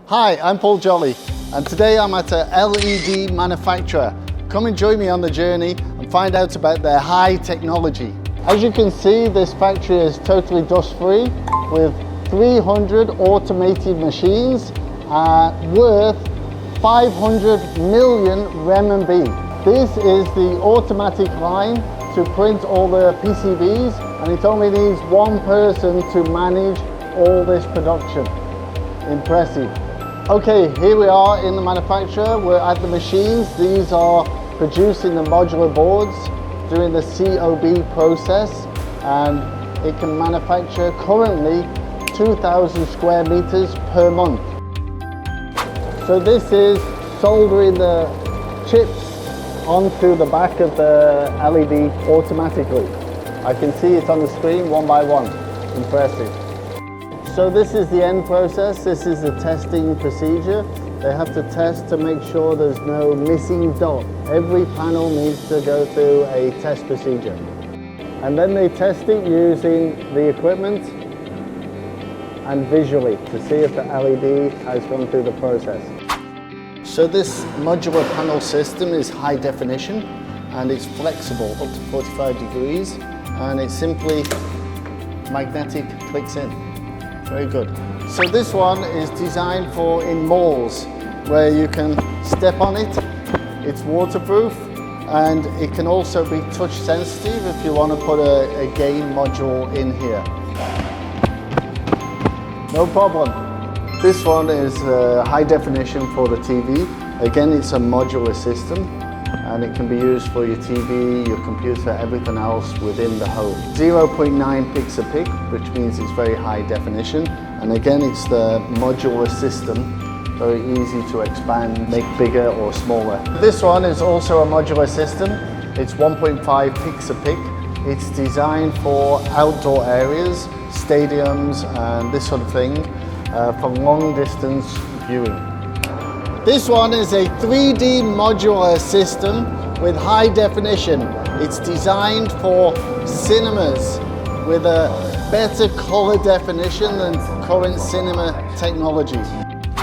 Hi, I'm Paul Jolly, and today I'm at a LED manufacturer. Come and join me on the journey and find out about their high technology. As you can see, this factory is totally dust-free with 300 automated machines worth 500 million RMB. This is the automatic line to print all the PCBs, and it only needs one person to manage all this production. Impressive. Okay, here we are in the manufacturer. We're at the machines. These are producing the modular boards, doing the COB process, and it can manufacture currently 2,000 square meters per month. So this is soldering the chips onto the back of the LED automatically. I can see it on the screen one by one. Impressive. So this is the end process. This is the testing procedure. They have to test to make sure there's no missing dot. Every panel needs to go through a test procedure. And then they test it using the equipment and visually to see if the LED has gone through the process. So this modular panel system is high definition and it's flexible up to 45 degrees, and it simply magnetic clicks in. Very good. So this one is designed for in malls where you can step on it. It's waterproof and it can also be touch sensitive if you want to put a game module in here. No problem. This one is high definition for the TV. Again, it's a modular system and it can be used for your TV, your computer, everything else within the home. 0.9 pixel-pic, which means it's very high definition. And again, it's the modular system, very easy to expand, make bigger or smaller. This one is also a modular system. It's 1.5 pixel-pic. It's designed for outdoor areas, stadiums and this sort of thing, for long distance viewing. This one is a 3D modular system with high definition. It's designed for cinemas with a better color definition than current cinema technology.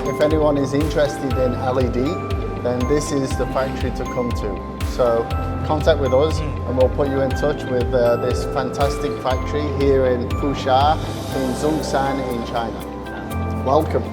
If anyone is interested in LED, then this is the factory to come to. So contact with us and we'll put you in touch with this fantastic factory here in Fusha in Zhongshan in China. Welcome.